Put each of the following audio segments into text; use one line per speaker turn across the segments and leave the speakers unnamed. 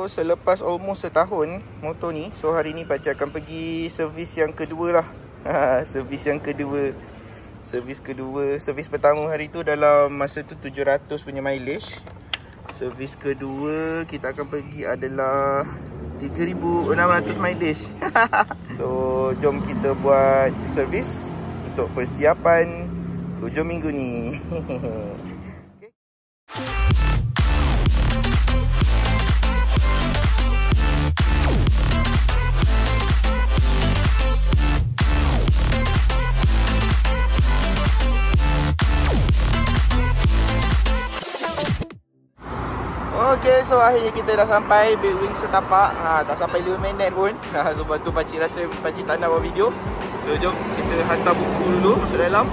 So selepas almost setahun motor ni, so hari ni pakcik akan pergi servis yang kedua lah. Servis yang kedua. Servis pertama hari tu dalam masa tu 700 punya mileage. Servis kedua kita akan pergi adalah 3600 mileage. So jom kita buat servis untuk persiapan hujung minggu ni. Okay, so akhirnya kita dah sampai Big Wing setapak. Tak sampai 5 minit pun. Sebab tu pakcik rasa pakcik tak nak buat video. So jom kita hantar buku dulu masuk dalam.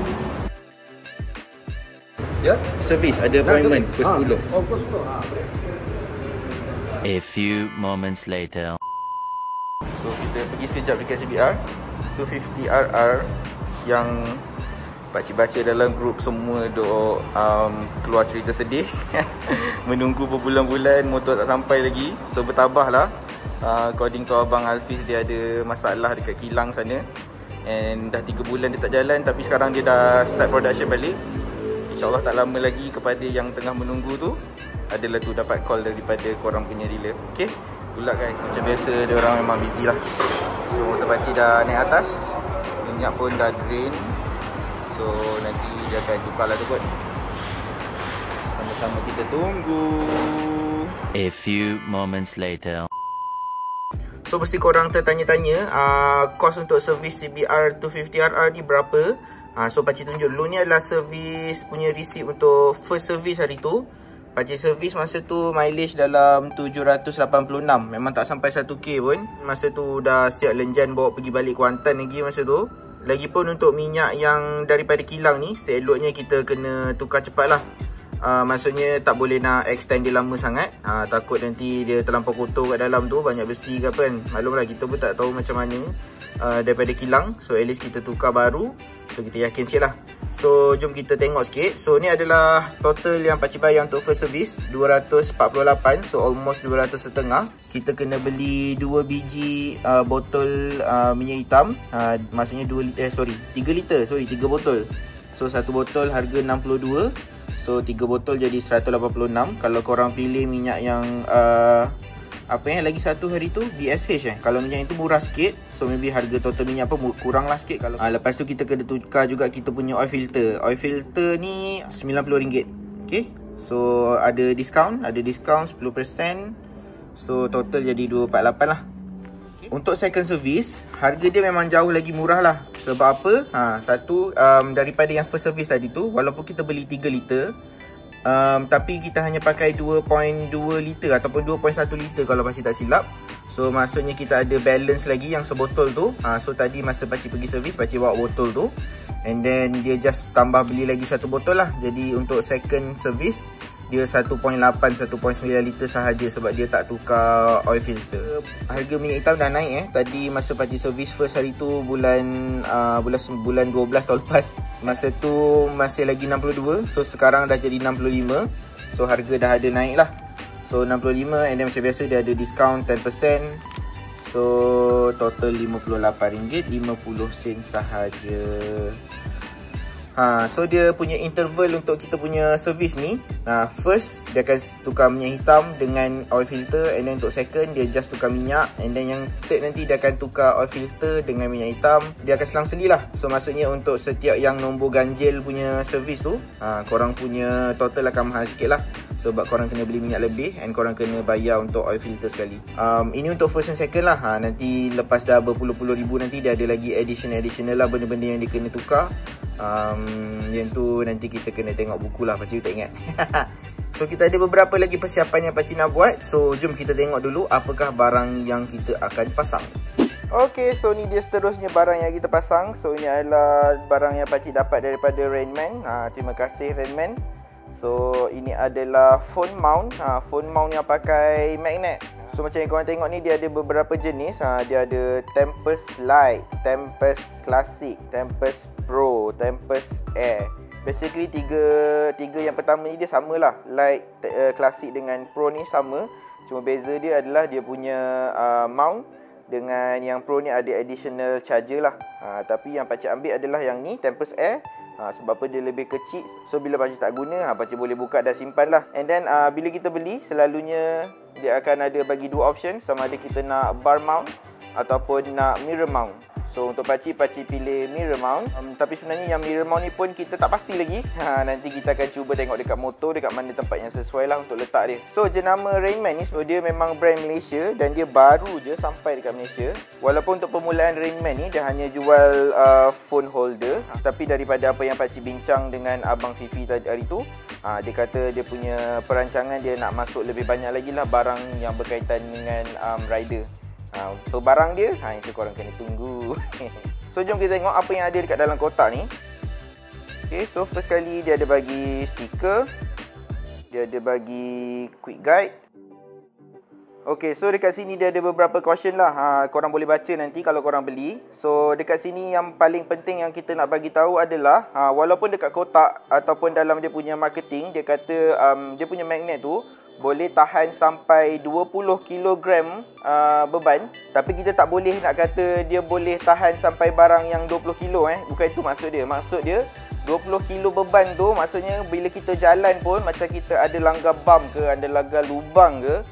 Ya, servis ada appointment pukul 10.
Oh, pukul 10. Boleh.
A few moments later.
So kita pergi sekejap dekat CBR 250RR yang pakcik baca dalam grup semua duk keluar cerita sedih. Menunggu berbulan-bulan motor tak sampai lagi. So bertabahlah. According to Abang Alfiz, dia ada masalah dekat kilang sana. And dah 3 bulan dia tak jalan, tapi sekarang dia dah start production balik. InsyaAllah tak lama lagi. Kepada yang tengah menunggu tu, adalah tu dapat call daripada korang punya dealer. Okay, good luck guys. Macam biasa dia orang memang busy lah. So motor pakcik dah naik atas, minyak pun dah drain. So nanti dia akan tukar lah tu kot. Sama-sama kita tunggu.
A few moments later.
So mesti korang tertanya-tanya kos untuk servis CBR 250RR ni berapa. So pakcik tunjuk dulu, ni adalah servis punya receipt untuk first service hari tu. Pakcik servis masa tu mileage dalam 786. Memang tak sampai 1k pun. Masa tu dah siap lenjan bawa pergi balik Kuantan lagi masa tu. Lagipun untuk minyak yang daripada kilang ni, seeloknya kita kena tukar cepat lah. Maksudnya tak boleh nak extend dia lama sangat. Takut nanti dia terlampau kotor kat dalam tu, banyak besi ke apa kan. Maklumlah kita pun tak tahu macam mana daripada kilang. So at least kita tukar baru. So kita yakin sikit lah. So jom kita tengok sikit. So ni adalah total yang pakcik bayar untuk first service 248. So almost 200 setengah. Kita kena beli 2 biji botol minyak hitam. Maksudnya 3 botol. So 1 botol harga 62. So 3 botol jadi 186. Kalau korang pilih minyak yang lagi satu hari tu BSH kalau minyak itu murah sikit. So maybe harga total minyak pun kurang lah sikit. Kalau lepas tu kita kena tukar juga kita punya oil filter. Oil filter ni RM90. Okay, so ada diskaun 10%. So total jadi 248 lah. Untuk second service, harga dia memang jauh lagi murah lah. Sebab apa? Satu, daripada yang first service tadi tu, walaupun kita beli 3 liter, tapi kita hanya pakai 2.2 liter ataupun 2.1 liter kalau pakcik tak silap. So maksudnya kita ada balance lagi yang sebotol tu. So tadi masa pakcik pergi servis, pakcik bawa botol tu. And then dia just tambah beli lagi 1 botol lah. Jadi untuk second service, dia 1.8, 1.9 liter sahaja sebab dia tak tukar oil filter. Harga minyak hitam dah naik Tadi masa pakcik servis first hari tu bulan 12 tahun lepas. Masa tu masih lagi 62. So sekarang dah jadi 65. So harga dah ada naik lah. So 65 and then macam biasa dia ada discount 10%. So total RM58.50 sahaja. So dia punya interval untuk kita punya servis ni, first dia akan tukar minyak hitam dengan oil filter. And then untuk second dia just tukar minyak. And then yang third nanti dia akan tukar oil filter dengan minyak hitam. Dia akan selang-seli lah. So maksudnya untuk setiap yang nombor ganjil punya servis tu, korang punya total akan mahal sikit lah. Sebab korang kena beli minyak lebih and korang kena bayar untuk oil filter sekali. Ini untuk first and second lah. Nanti lepas dah berpuluh-puluh ribu nanti dia ada lagi additional lah, benda-benda yang dia kena tukar. Yang tu nanti kita kena tengok buku lah, pakcik tak ingat. So kita ada beberapa lagi persiapan yang pakcik nak buat. So jom kita tengok dulu apakah barang yang kita akan pasang. Okay, so ni dia seterusnya barang yang kita pasang. So ini adalah barang yang pakcik dapat daripada Rainman. Terima kasih Rainman. So ini adalah phone mount. Phone mount yang pakai magnet. So macam yang korang tengok ni, dia ada beberapa jenis. Dia ada Tempest Lite, Tempest Classic, Tempest Pro, Tempest Air. Basically tiga yang pertama ni dia samalah. Lite, Classic dengan Pro ni sama. Cuma beza dia adalah dia punya mount dengan yang Pro ni ada additional charger lah. Tapi yang pakcik ambil adalah yang ni, Tempest Air. Sebab apa dia lebih kecil. So bila pakcik tak guna, pakcik boleh buka dan simpan lah. And then bila kita beli, selalunya dia akan ada bagi dua option. Sama ada kita nak bar mount ataupun nak mirror mount. So untuk pakcik pilih mirror mount. Tapi sebenarnya yang mirror mount ni pun kita tak pasti lagi. Nanti kita akan cuba tengok dekat motor, dekat mana tempat yang sesuai lah untuk letak dia. So jenama Rainman ni sebenarnya dia memang brand Malaysia dan dia baru je sampai dekat Malaysia. Walaupun untuk permulaan Rainman ni dia hanya jual phone holder. Tapi daripada apa yang pakcik bincang dengan Abang Fifi tadi hari tu, dia kata dia punya perancangan dia nak masuk lebih banyak lagi lah barang yang berkaitan dengan rider. Untuk barang dia, itu korang kena tunggu. So jom kita tengok apa yang ada dekat dalam kotak ni. Okay, so first kali dia ada bagi stiker. Dia ada bagi quick guide. Okay, so dekat sini dia ada beberapa caution lah. Korang boleh baca nanti kalau korang beli. So dekat sini yang paling penting yang kita nak bagi tahu adalah walaupun dekat kotak ataupun dalam dia punya marketing, dia kata dia punya magnet tu boleh tahan sampai 20 kg beban. Tapi kita tak boleh nak kata dia boleh tahan sampai barang yang 20 kg Bukan itu maksud dia. Maksud dia 20 kg beban tu maksudnya bila kita jalan pun, macam kita ada langgar bump ke, ada langgar lubang ke,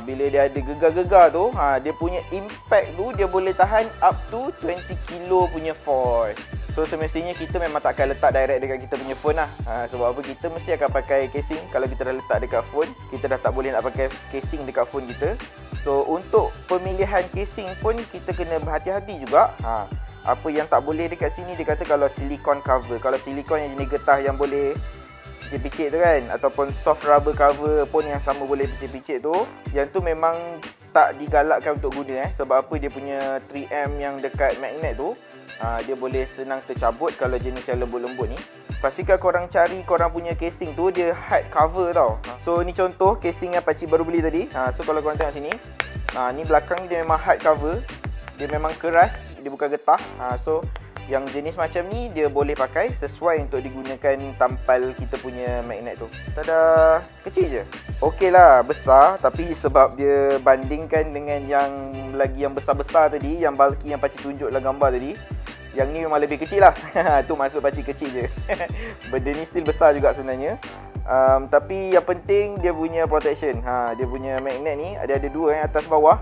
bila dia ada gegar-gegar tu, dia punya impact tu dia boleh tahan up to 20 kg punya force. So semestinya kita memang tak akan letak direct dekat kita punya phone lah. Sebab apa, kita mesti akan pakai casing. Kalau kita dah letak dekat phone, kita dah tak boleh nak pakai casing dekat phone kita. So untuk pemilihan casing pun kita kena berhati-hati juga. Apa yang tak boleh dekat sini, dia kata kalau silicone cover. Kalau silicone yang jenis getah yang boleh picit-picit tu kan, ataupun soft rubber cover pun yang sama boleh picit-picit tu, yang tu memang tak digalakkan untuk guna sebab apa, dia punya 3M yang dekat magnet tu dia boleh senang tercabut kalau jenis yang lembut-lembut ni. Pastikan korang cari korang punya casing tu dia hard cover tau. So ni contoh casing yang pakcik baru beli tadi. So kalau korang tengok sini, ni belakang dia memang hard cover. Dia memang keras, dia bukan getah. So yang jenis macam ni dia boleh pakai sesuai untuk digunakan tampal kita punya magnet tu. Tada, kecil je. Okey lah, besar, tapi sebab dia bandingkan dengan yang lagi yang besar-besar tadi, yang bulky yang pakcik tunjuk dalam gambar tadi, yang ni memang lebih kecil lah. Tu maksud pakcik kecil je. Benda ni still besar juga sebenarnya. Tapi yang penting dia punya protection. Dia punya magnet ni ada dua atas bawah.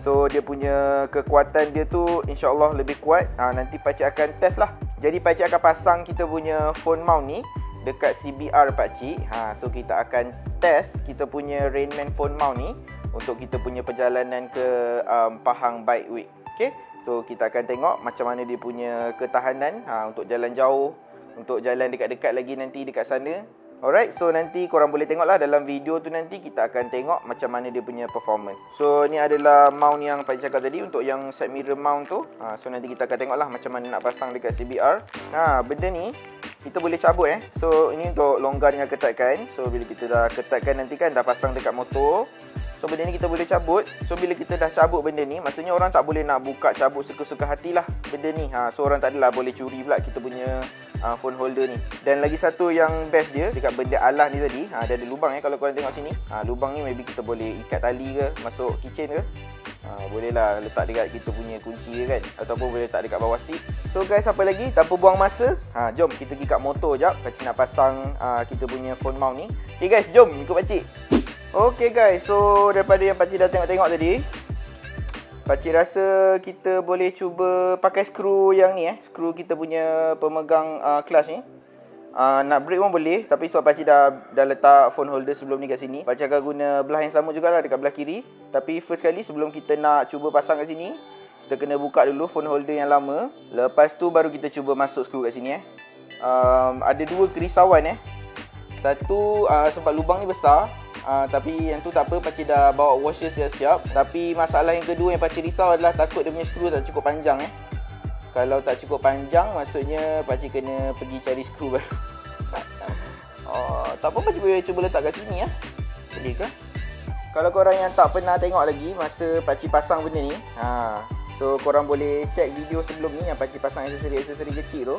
So dia punya kekuatan dia tu insyaAllah lebih kuat. Nanti pakcik akan test lah. Jadi pakcik akan pasang kita punya phone mount ni dekat CBR pakcik. So kita akan test kita punya Rainman phone mount ni untuk kita punya perjalanan ke Pahang Bike Week. Okay, so kita akan tengok macam mana dia punya ketahanan untuk jalan jauh, untuk jalan dekat-dekat lagi nanti dekat sana. Alright, so nanti korang boleh tengok lah dalam video tu, nanti kita akan tengok macam mana dia punya performance. So ni adalah mount yang pakcik cakap tadi untuk yang side mirror mount tu. So nanti kita akan tengok lah macam mana nak pasang dekat CBR. Benda ni kita boleh cabut So ini untuk longgarnya ketatkan. So bila kita dah ketatkan nanti kan dah pasang dekat motor. So benda ni kita boleh cabut. So bila kita dah cabut benda ni, maksudnya orang tak boleh nak buka cabut suka-suka hatilah benda ni. So orang tak adalah boleh curi pula kita punya phone holder ni. Dan lagi satu yang best dia dekat benda alas ni tadi, dia ada lubang kalau korang tengok sini. Lubang ni maybe kita boleh ikat tali ke, masuk kitchen ke. Boleh lah letak dekat kita punya kunci ke kan, ataupun boleh letak dekat bawah seat. So guys, apa lagi, tanpa buang masa, jom kita pergi kat motor jap. Pakcik nak pasang kita punya phone mount ni. Okay guys, jom ikut pakcik. Okay guys, so daripada yang pakcik dah tengok-tengok tadi, pakcik rasa kita boleh cuba pakai skru yang ni skru kita punya pemegang clutch ni. Nak brake pun boleh, tapi sebab pakcik dah letak phone holder sebelum ni kat sini, pakcik akan guna belah yang sama jugalah dekat belah kiri. Tapi first kali sebelum kita nak cuba pasang kat sini, kita kena buka dulu phone holder yang lama. Lepas tu baru kita cuba masuk skru kat sini Ada dua kerisauan Satu, sebab lubang ni besar. Tapi yang tu tak apa, pakcik dah bawa washer siap-siap. Tapi masalah yang kedua yang pakcik risau adalah takut dia punya skru tak cukup panjang Kalau tak cukup panjang, maksudnya pakcik kena pergi cari skru baru. Tak apa, pakcik boleh cuba letak kat sini Boleh ke? Kalau korang yang tak pernah tengok lagi masa pakcik pasang benda ni, so korang boleh check video sebelum ni yang pakcik pasang aksesori-aksesori kecil tu.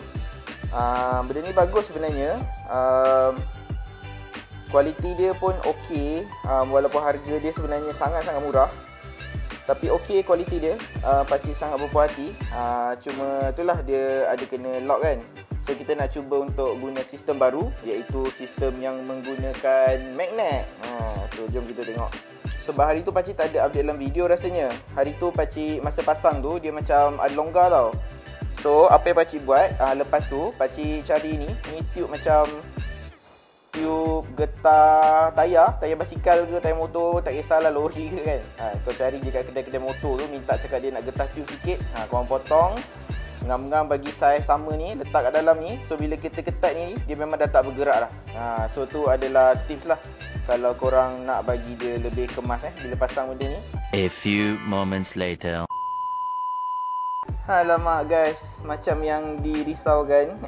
Benda ni bagus sebenarnya. Kualiti dia pun okey, walaupun harga dia sebenarnya sangat-sangat murah. Tapi okey kualiti dia, pakcik sangat berpuas hati. Cuma itulah dia ada kena lock kan. So kita nak cuba untuk guna sistem baru, iaitu sistem yang menggunakan magnet. So jom kita tengok. Sebab hari tu pakcik tak ada update dalam video rasanya. Hari tu pakcik masa pasang tu dia macam ada longgar tau. So apa yang pakcik buat, lepas tu pakcik cari ni tube macam tube getah tayar basikal ke tayar motor, tak kisahlah lori ke kan. Kau cari je kat kedai-kedai motor tu, minta cakap dia nak getah tube sikit. Korang potong, ngam-ngam bagi saiz sama ni, letak kat dalam ni. So bila kita ketat ni, dia memang dah tak bergerak dah. So tu adalah tips lah kalau korang nak bagi dia lebih kemas bila pasang benda ni.
A few moments later.
Alamak guys, macam yang dirisaukan.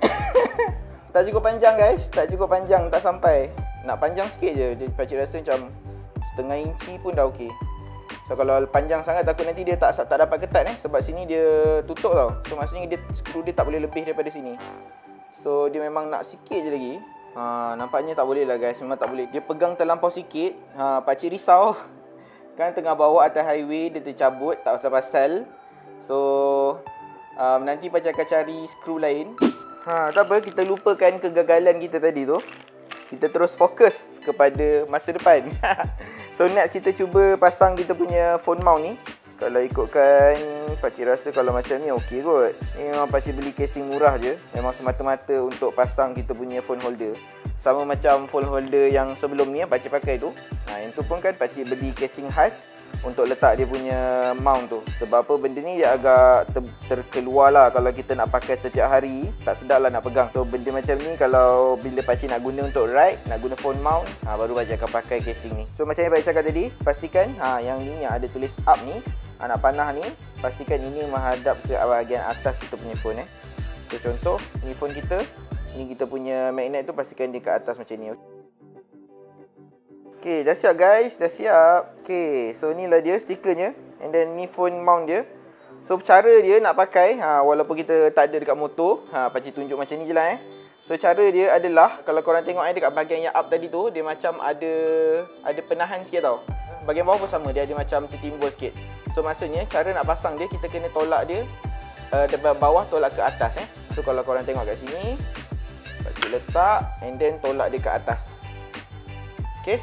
Tak cukup panjang guys, tak cukup panjang, tak sampai. Nak panjang sikit je, dia pakcik rasa macam setengah inci pun dah okey. So kalau panjang sangat takut nanti dia tak dapat ketat sebab sini dia tutup tau. So maksudnya skru dia tak boleh lebih daripada sini. So dia memang nak sikit je lagi. Nampaknya tak boleh lah guys, memang tak boleh. Dia pegang terlampau sikit. Pakcik risau. Kan tengah bawa atas highway dia tercabut, tak pasal-pasal. So nanti pakcik akan cari skru lain. Tak apa, kita lupakan kegagalan kita tadi tu. Kita terus fokus kepada masa depan. So next kita cuba pasang kita punya phone mount ni. Kalau ikutkan pakcik rasa kalau macam ni okey kot. Ni memang pakcik beli casing murah je. Memang semata-mata untuk pasang kita punya phone holder. Sama macam phone holder yang sebelum ni yang pakcik pakai tu. Yang tu pun kan pakcik beli casing khas untuk letak dia punya mount tu. Sebab apa, benda ni dia agak terkeluar lah. Kalau kita nak pakai setiap hari, tak sedap lah nak pegang. So benda macam ni kalau bila pakcik nak guna untuk ride, nak guna phone mount, baru pakcik akan pakai casing ni. So macam yang pakcik cakap tadi, pastikan yang ni yang ada tulis up ni, anak panah ni, pastikan ini menghadap ke bahagian atas kita punya phone So contoh, ni phone kita, ni kita punya magnet tu, pastikan dia ke atas macam ni. Okay, dah siap guys, dah siap. Okay, so inilah dia stikernya. And then ni phone mount dia. So cara dia nak pakai, walaupun kita tak ada dekat motor, pakcik tunjuk macam ni je lah So cara dia adalah, kalau korang tengok dekat bahagian yang up tadi tu, dia macam ada penahan sikit tau. Bahagian bawah pun sama, dia ada macam tertimbul sikit. So maksudnya cara nak pasang dia, kita kena tolak dia dari bawah tolak ke atas So kalau korang tengok kat sini, pakcik letak and then tolak dia ke atas. Okay.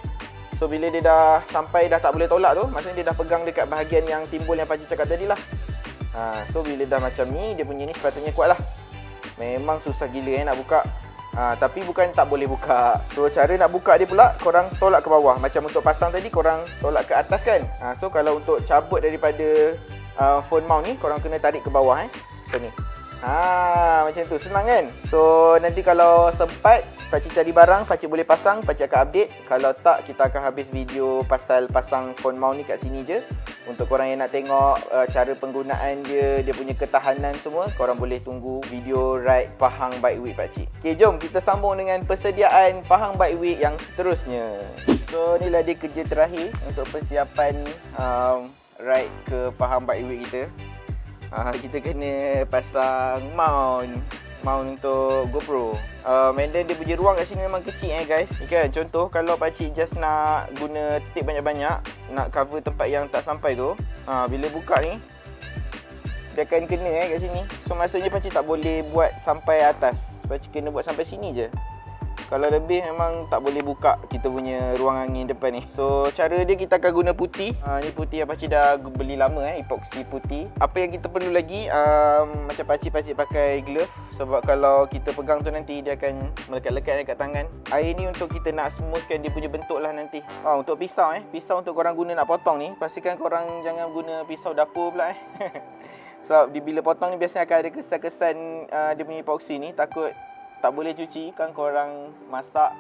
So bila dia dah sampai dah tak boleh tolak tu, maksudnya dia dah pegang dekat bahagian yang timbul yang pakcik cakap tadi lah. So bila dah macam ni, dia punya ni sepatutnya kuat lah. Memang susah gila nak buka. Tapi bukan tak boleh buka. So cara nak buka dia pula, korang tolak ke bawah. Macam untuk pasang tadi, korang tolak ke atas kan. So kalau untuk cabut daripada phone mount ni, korang kena tarik ke bawah macam ni. Macam tu, senang kan. So nanti kalau sempat pakcik cari barang, pakcik boleh pasang, pakcik akan update. Kalau tak, kita akan habis video pasal pasang phone mount ni kat sini je. Untuk korang yang nak tengok cara penggunaan dia, dia punya ketahanan semua, korang boleh tunggu video ride Pahang Bike Week pakcik. Okay, jom kita sambung dengan persediaan Pahang Bike Week yang seterusnya. So inilah dia kerja terakhir untuk persiapan ride ke Pahang Bike Week kita. Kita kena pasang mount untuk GoPro. And then dia punya ruang kat sini memang kecil guys. Ni kan contoh kalau pakcik just nak guna tape banyak-banyak, nak cover tempat yang tak sampai tu, bila buka ni dia akan kena kat sini. So maksudnya pakcik tak boleh buat sampai atas, pakcik kena buat sampai sini je. Kalau lebih memang tak boleh buka kita punya ruang angin depan ni. So cara dia, kita akan guna putih. Ni putih yang pakcik dah beli lama epoxy putih. Apa yang kita perlu lagi, macam pakcik pakai glove. Sebab kalau kita pegang tu nanti dia akan melekat-lekat dekat tangan. Air ni untuk kita nak smoothkan dia punya bentuk lah nanti. Untuk pisau pisau untuk korang guna nak potong ni, pastikan korang jangan guna pisau dapur pula Sebab bila potong ni biasanya akan ada kesan-kesan dia punya epoxy ni. Takut tak boleh cuci kan, korang masak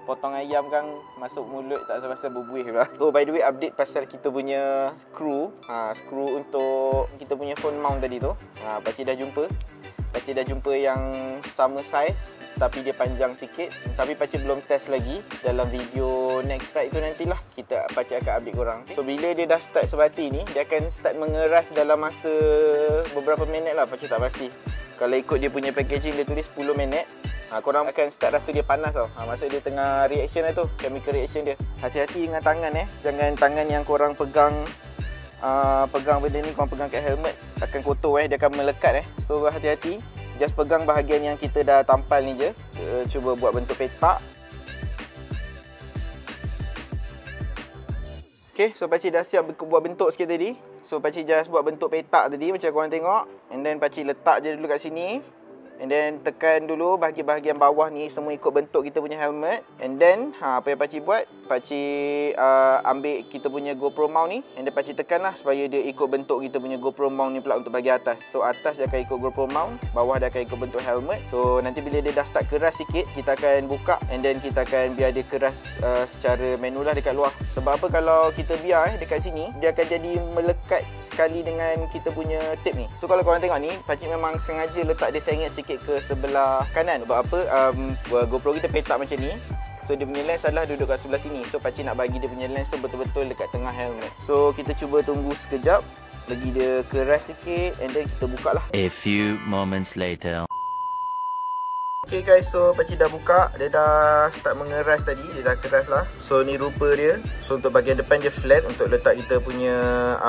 potong ayam kan masuk mulut tak rasa berbuih pula. Oh by the way, update pasal kita punya skru. Skru untuk kita punya phone mount tadi tu. Pakcik dah jumpa. Pakcik dah jumpa yang sama size tapi dia panjang sikit. Tapi pakcik belum test lagi. Dalam video next ride tu nantilah pakcik akan update korang. So bila dia dah start sebati ni, dia akan start mengeras dalam masa beberapa minit lah, pakcik tak pasti. Kalau ikut dia punya packaging dia tulis 10 minit. korang akan start rasa dia panas tau. Maksud dia tengah reaction lah tu, chemical reaction dia. Hati-hati dengan tangan jangan tangan yang korang pegang benda ni, korang pegang kat helmet akan kotor dia akan melekat So hati-hati, just pegang bahagian yang kita dah tampal ni je. Cuba buat bentuk petak. Okay, so pakcik dah siap buat bentuk sikit tadi. So pakcik just buat bentuk petak tadi macam korang tengok. And then pakcik letak je dulu kat sini. And then tekan dulu bahagian-bahagian bawah ni semua ikut bentuk kita punya helmet. And then apa yang pakcik buat, pakcik ambil kita punya GoPro mount ni. And then pakcik tekan lah supaya dia ikut bentuk kita punya GoPro mount ni pula untuk bahagian atas. So atas dia akan ikut GoPro mount, bawah dia akan ikut bentuk helmet. So nanti bila dia dah start keras sikit, kita akan buka. And then kita akan biar dia keras secara manual lah dekat luar. Sebab apa, kalau kita biar dekat sini, dia akan jadi melekat sekali dengan kita punya tape ni. So kalau korang tengok ni, pakcik memang sengaja letak dia sengit sikit ke sebelah kanan. Sebab apa, GoPro kita petak macam ni. So dia punya lens adalah duduk kat sebelah sini. So pakcik nak bagi dia punya lens tu betul-betul dekat tengah helmet. So kita cuba tunggu sekejap, bagi dia keras sikit, and then kita buka lah.
A few moments later.
Okay guys, so pakcik dah buka. Dia dah start mengeras tadi, dia dah keras lah. So ni rupa dia. So untuk bahagian depan dia flat untuk letak kita punya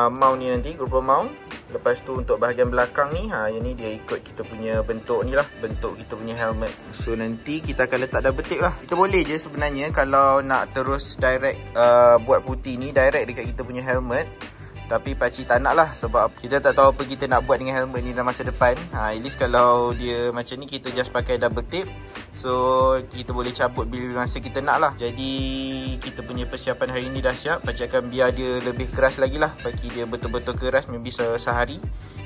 mount ni nanti, GoPro mount. Lepas tu untuk bahagian belakang ni, yang ni dia ikut kita punya bentuk ni lah, bentuk kita punya helmet. So nanti kita akan letak double tape lah. Kita boleh je sebenarnya kalau nak terus direct buat putih ni direct dekat kita punya helmet. Tapi pakcik tak nak lah, sebab kita tak tahu apa kita nak buat dengan helmet ni dalam masa depan. At least kalau dia macam ni, kita just pakai double tape. So kita boleh cabut bila masa kita nak lah. Jadi kita punya persiapan hari ni dah siap. Pakcik akan biar dia lebih keras lagi lah, bagi dia betul-betul keras, maybe sehari.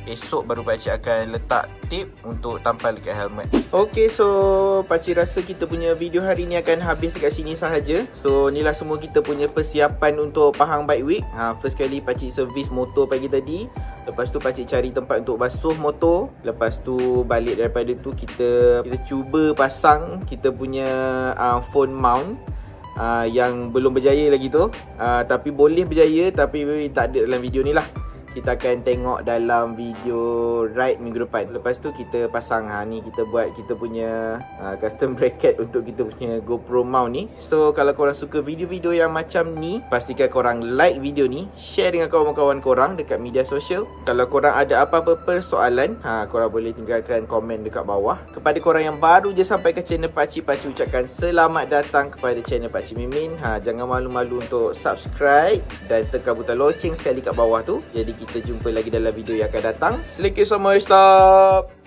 Esok baru pakcik akan letak tape untuk tampal dekat helmet. Okay, so pakcik rasa kita punya video hari ni akan habis dekat sini sahaja. So inilah semua kita punya persiapan untuk Pahang Bike Week. First kali pakcik servis motor pagi tadi. Lepas tu pakcik cari tempat untuk basuh motor. Lepas tu balik daripada tu kita cuba pasang kita punya phone mount yang belum berjaya lagi tu. Tapi boleh berjaya, tapi tak ada dalam video ni lah. Kita akan tengok dalam video ride minggu depan. Lepas tu kita pasang ni, kita buat kita punya custom bracket untuk kita punya GoPro mount ni. So kalau korang suka video-video yang macam ni, pastikan korang like video ni, share dengan kawan-kawan korang dekat media sosial. Kalau korang ada apa-apa persoalan, korang boleh tinggalkan komen dekat bawah. Kepada korang yang baru je sampai ke channel pakcik ucapkan selamat datang kepada channel Pakcik Mimin. Jangan malu-malu untuk subscribe dan tekan butang loceng sekali kat bawah tu. Jadi kita jumpa lagi dalam video yang akan datang. Assalamualaikum.